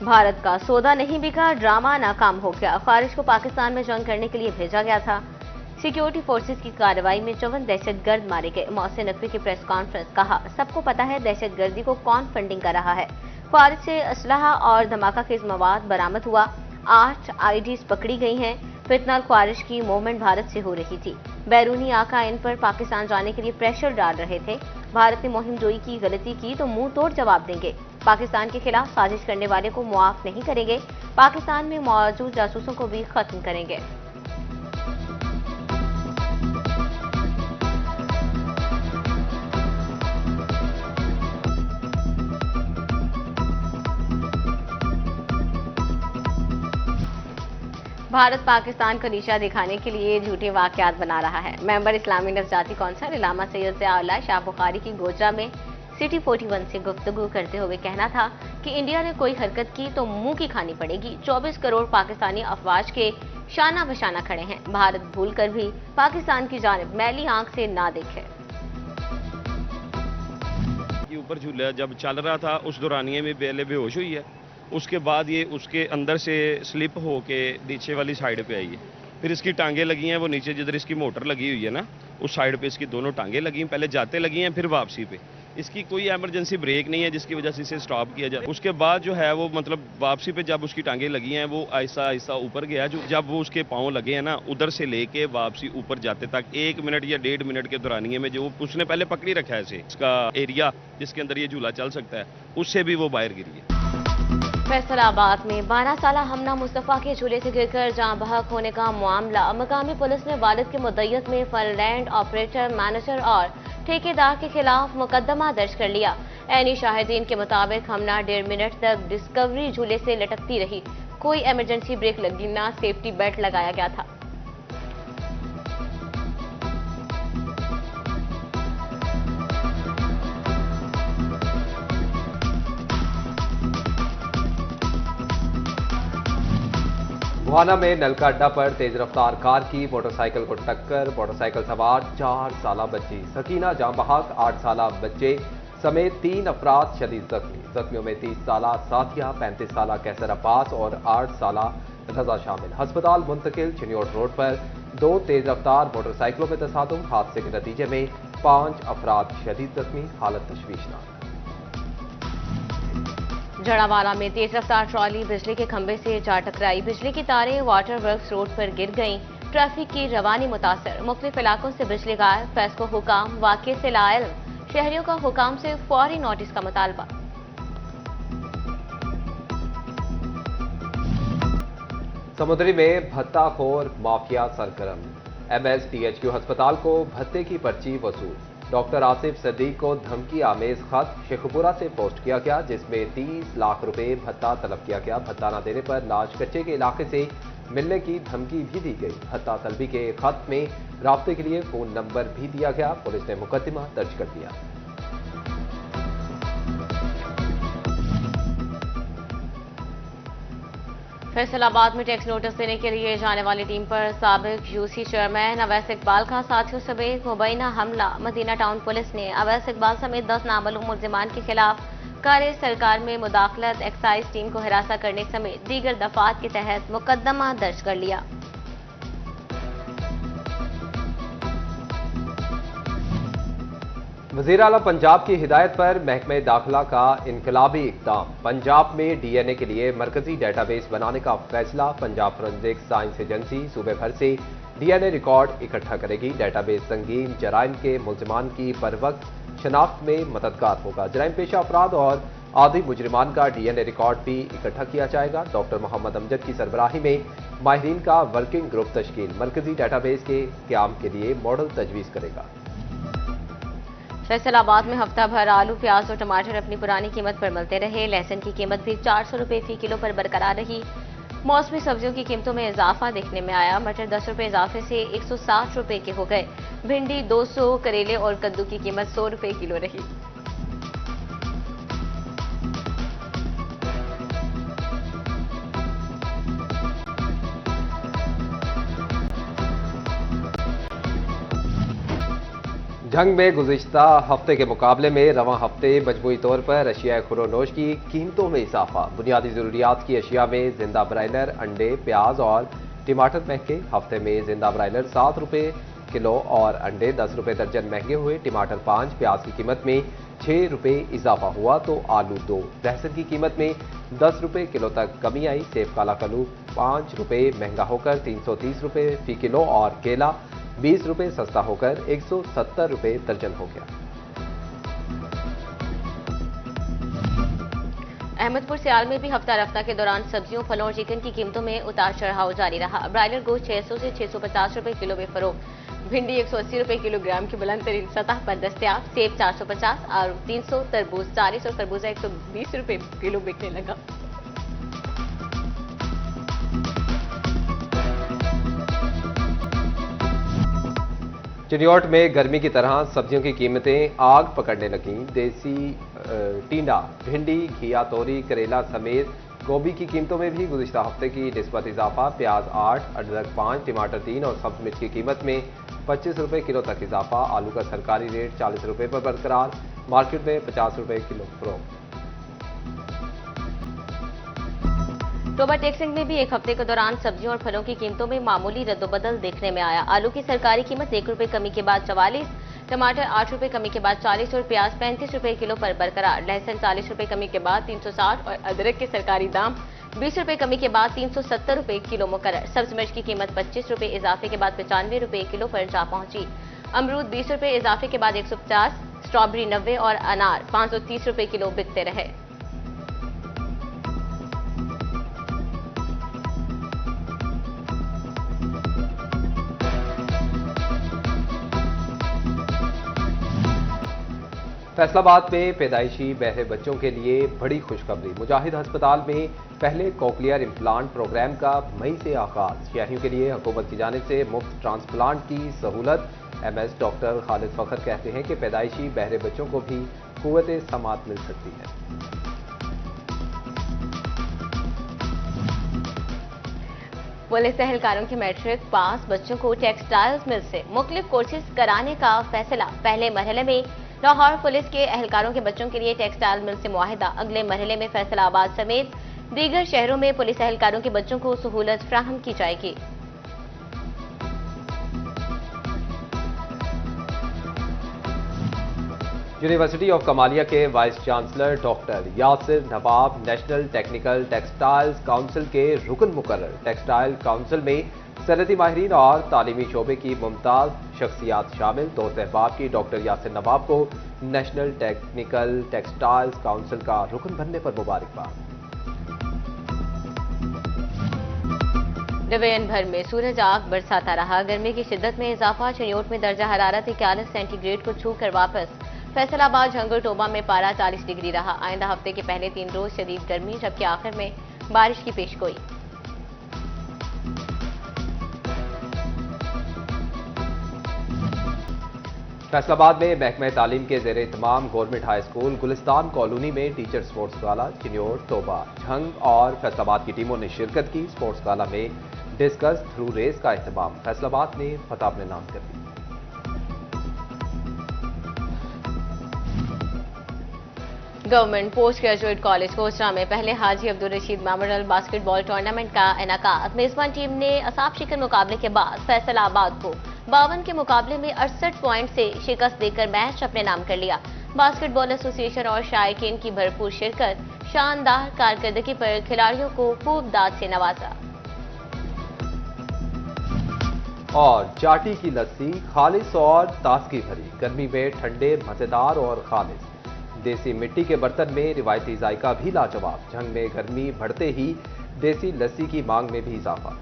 भारत का सौदा नहीं बिका, ड्रामा नाकाम हो गया। ख्वारिज को पाकिस्तान में जंग करने के लिए भेजा गया था। सिक्योरिटी फोर्सेस की कार्रवाई में 54 दहशतगर्द मारे गए। मोहसिन नकवी की प्रेस कॉन्फ्रेंस, कहा सबको पता है दहशतगर्दी को कौन फंडिंग कर रहा है। ख्वारिज से असलहा और धमाका खेज मवाद बरामद हुआ। 8 आईडीज पकड़ी गई हैं। फितनल ख्वारिज की मूवमेंट भारत से हो रही थी। बैरूनी आका इन पर पाकिस्तान जाने के लिए प्रेशर डाल रहे थे। भारत ने मुहिम जोई की गलती की तो मुंह तोड़ जवाब देंगे। पाकिस्तान के खिलाफ साजिश करने वाले को मुआफ नहीं करेंगे। पाकिस्तान में मौजूद जासूसों को भी खत्म करेंगे। भारत पाकिस्तान को निशा दिखाने के लिए झूठे वाकयात बना रहा है। मेंबर इस्लामी नफजाती कौंसिल इलामा सैयद से आला शाह बुखारी की गोजरा में सिटी 41 से गुफ्तगू करते हुए कहना था कि इंडिया ने कोई हरकत की तो मुंह की खानी पड़ेगी। 24 करोड़ पाकिस्तानी अफवाज के शाना बशाना खड़े हैं। भारत भूल कर भी पाकिस्तान की जानिब मैली आंख से ना देखे। ऊपर झूला जब चल रहा था उस दौरानिए में बेले बेहोश हुई है। उसके बाद ये उसके अंदर से स्लिप होके नीचे वाली साइड पे आई है। फिर इसकी टांगे लगी हैं, वो नीचे जिधर इसकी मोटर लगी हुई है ना, उस साइड पे इसकी दोनों टांगे लगी हैं। पहले जाते लगी हैं, फिर वापसी पे। इसकी कोई इमरजेंसी ब्रेक नहीं है जिसकी वजह से इसे स्टॉप किया जाए। उसके बाद जो है वो मतलब वापसी पे जब उसकी टांगे लगी हैं, वो ऐसा ऐसा ऊपर गया। जो जब वो उसके पाँव लगे हैं ना, उधर से लेके वापसी ऊपर जाते तक 1 मिनट या 1.5 मिनट के दौरानिए में जो उसने पहले पकड़ी रखा है इसे, इसका एरिया जिसके अंदर ये झूला चल सकता है, उससे भी वो बाहर गिरी है। फैसलाबाद में 12 साला हमना मुस्तफा के झूले से गिरकर जाँ बहक होने का मामला। मकामी पुलिस ने वालिद के मुद्दत में फनलैंड ऑपरेटर, मैनेजर और ठेकेदार के खिलाफ मुकदमा दर्ज कर लिया। ऐनी शाहिदीन के मुताबिक हमना 1.5 मिनट तक डिस्कवरी झूले से लटकती रही। कोई इमरजेंसी ब्रेक लगी ना सेफ्टी बेल्ट लगाया गया था। गोहाना में नलका अड्डा पर तेज रफ्तार कार की मोटरसाइकिल को टक्कर। मोटरसाइकिल सवार 4 साला बच्ची सकीना जाँ बहक, 8 साला बच्चे समेत 3 अफराद शदीद जख्मी। जख्मियों में 30 साला साथिया, 35 साला कैसर अब्बास और 8 साला रजा शामिल। अस्पताल मुंतकिल। चिन्योट रोड पर 2 तेज रफ्तार मोटरसाइकिलों में तसादुम। हादसे के नतीजे में 5 अफराद शदीद जख्मी, हालत तशवीशनाक। जड़ावाला में तेज रफ्तार ट्रॉली बिजली के खंभे से जा टकराई। बिजली की तारें वाटर वर्क्स रोड पर गिर गईं। ट्रैफिक की रवानी मुतासर। मुख्तलिफ इलाकों से बिजली गायब। फैज को हुकाम, वाक़े से लाइल्म। शहरियों का हुकाम से फौरी नोटिस का मुतालबा। समुद्री में भत्ताखोर माफिया सरगर्म। MSTHQ अस्पताल को भत्ते की पर्ची वसूल। डॉक्टर आसिफ सदीक को धमकी आमेज खत शेखपुरा से पोस्ट किया गया, जिसमें 30 लाख रुपए भत्ता तलब किया गया। भत्ता न देने पर लाश कच्चे के इलाके से मिलने की धमकी भी दी गई। भत्ता तलबी के खत में राब्ते के लिए फोन नंबर भी दिया गया। पुलिस ने मुकदमा दर्ज कर दिया। फैसलाबाद में टैक्स नोटिस देने के लिए जाने वाली टीम पर साबिक यूसी चेयरमैन अवैस इकबाल का साथियों समेत मुबैना हमला। मदीना टाउन पुलिस ने अवैस इकबाल समेत 10 नामालूम मुल्जिमान के खिलाफ कार्य सरकार में मुदाखलत, एक्साइज टीम को हिरासत करने समेत दीगर दफात के तहत मुकदमा दर्ज कर लिया। वज़ीर आला पंजाब की हिदायत पर महकमे दाखिला का इनकलाबी इक़दाम। पंजाब में DNA के लिए मरकजी डेटाबेस बनाने का फैसला। पंजाब फोरेंसिक साइंस एजेंसी सूबे भर से DNA रिकॉर्ड इकट्ठा करेगी। डेटाबेस संगीन जराइम के मुल्जिमान की बरवक्त शनाख्त में मददगार होगा। जराइम पेशा अफराद और आदि मुजरिमान का DNA रिकॉर्ड भी इकट्ठा किया जाएगा। डॉक्टर मोहम्मद अमजद की सरबराही में माहिरीन का वर्किंग ग्रुप तश्कील मरकजी डेटाबेस के क़याम के लिए मॉडल तजवीज़ करेगा। फैसलाबाद में हफ्ता भर आलू, प्याज और टमाटर अपनी पुरानी कीमत पर मिलते रहे। लहसुन की कीमत भी 400 रुपए फी किलो पर बरकरार रही। मौसमी सब्जियों की कीमतों में इजाफा देखने में आया। मटर 10 रुपए इजाफे से 160 रुपए के हो गए। भिंडी 200, करेले और कद्दू की कीमत 100 रुपए किलो रही। जंग में गुज़िश्ता हफ्ते के मुकाबले में रवां हफ्ते मजमूई तौर पर अशिया खुरोनोश की कीमतों में इजाफा। बुनियादी ज़रूरियात की अशिया में जिंदा ब्रायलर, अंडे, प्याज और टमाटर महंगे। हफ्ते में जिंदा ब्रायलर 7 रुपये किलो और अंडे 10 रुपये दर्जन महंगे हुए। टमाटर 5, प्याज की कीमत में 6 रुपये इजाफा हुआ तो आलू 2। लहसुन की कीमत में 10 रुपये किलो तक कमी आई। सेब काला कलू 5 रुपये महंगा होकर 330 रुपये फी किलो और केला 20 रुपये सस्ता होकर 170 रुपये दर्जन हो गया। अहमदपुर सियाल में भी हफ्ता रफ्ता के दौरान सब्जियों, फलों और चिकन की कीमतों में उतार चढ़ाव जारी रहा। ब्रायलर गोश्त 600 से 650 रुपए किलो में फरोख्त। भिंडी 180 रुपए किलोग्राम की बुलंद तरीन सतह पर दस्तयाब। सेब 450, आलू 300, तरबूज 40 और खरबूजा 120 रुपए किलो बिकने लगा। चिन्योट में गर्मी की तरह सब्जियों की कीमतें आग पकड़ने लगीं। देसी टींडा, भिंडी, घिया, तोरी, करेला समेत गोभी की कीमतों में भी गुज़िश्ता हफ्ते की निस्बत इजाफा। प्याज 8, अदरक 5, टमाटर 3 और सब्ज मिर्च की कीमत में 25 रुपये किलो तक इजाफा। आलू का सरकारी रेट 40 रुपये पर बरकरार। मार्केट में 50 रुपये किलो फरोख्त। टोबा टेक्सिंग में भी एक हफ्ते के दौरान सब्जियों और फलों की कीमतों में मामूली रद्दोबदल देखने में आया। आलू की सरकारी कीमत 1 रुपये कमी के बाद 44, टमाटर 8 रुपये कमी के बाद 40 और प्याज 35 रुपये किलो पर बरकरार। लहसुन 40 रुपये कमी के बाद 360 और अदरक के सरकारी दाम 20 रुपये कमी के बाद 370 रुपये किलो मुकर्रर। सब्ज मिर्च की कीमत 25 रुपये इजाफे के बाद 95 रुपये किलो पर जा पहुंची। अमरूद 20 रुपये इजाफे के बाद 150, स्ट्रॉबेरी 90 और अनार 530 रुपये किलो बिकते रहे। फैसलाबाद में पैदाइशी बहरे बच्चों के लिए बड़ी खुशखबरी। मुजाहिद अस्पताल में पहले कोक्लियर इम्प्लांट प्रोग्राम का मई से आगाज। शहरियों के लिए हुकूमत की जानिब से मुफ्त ट्रांसप्लांट की सहूलत। MS डॉक्टर खालिद फखर कहते हैं कि पैदाइशी बहरे बच्चों को भी कुव्वत समात मिल सकती है। पुलिस एहलकारों के मैट्रिक पास बच्चों को टेक्सटाइल्स मिल से मुख्तलिफ कोर्सेज कराने का फैसला। पहले मरहले में लाहौर पुलिस के एहलकारों के बच्चों के लिए टेक्सटाइल मिल से मुआहिदा। अगले मरहले में फैसलाबाद समेत दीगर शहरों में पुलिस एहलकारों के बच्चों को सहूलत फ्राहम की जाएगी। यूनिवर्सिटी ऑफ कमालिया के वाइस चांसलर डॉक्टर यासिर नवाब नेशनल टेक्निकल टेक्सटाइल्स काउंसिल के रुकन मुकर्रर। टेक्सटाइल काउंसिल में सनती माहिरीन और तालीमी शोबे की मुमताज शख्सियात शामिल। दोस्त अहबाब की डॉक्टर यासिर नवाब को नेशनल टेक्निकल टेक्सटाइल्स काउंसिल का रुकन बनने पर मुबारकबाद। डिवीजन भर में सूरज आग बरसाता रहा। गर्मी की शिद्दत में इजाफा। चिन्योट में दर्जा हरारत 41 सेंटीग्रेड को छू कर वापस। फैसलाबाद, झंगुर, टोबा में पारा 40 डिग्री रहा। आइंदा हफ्ते के पहले 3 रोज शदीद गर्मी, जबकि आखिर में बारिश की पेशगोई। फैसलाबाद में महकमा तालीम के जेर इत्माम government high school Gulistan colony में टीचर स्पोर्ट्स गाला। चिन्योट, टोबा, झंग और फैसलाबाद की टीमों ने शिरकत की। स्पोर्ट्स गाला में डिस्कस थ्रू रेस का एहतमाम। फैसलाबाद ने फतह अपने नाम कर दी। Government post graduate college Kosra में पहले Haji Abdul Rashid memorial basketball tournament का इनेकाद। मेजबान टीम ने असाब शिकन मुकाबले के बाद फैसलाबाद को 52 के मुकाबले में 68 पॉइंट से शिकस्त देकर मैच अपने नाम कर लिया। बास्केटबॉल एसोसिएशन और शायकीन की भरपूर शिरकत, शानदार कारकर्दगी पर खिलाड़ियों को खूब दाद से नवाजा। और चाटी की लस्सी खालिस और ताजगी भरी। गर्मी में ठंडे, मजेदार और खालिस। देसी मिट्टी के बर्तन में रिवायती जायका भी लाजवाब। झंग में गर्मी बढ़ते ही देसी लस्सी की मांग में भी इजाफा।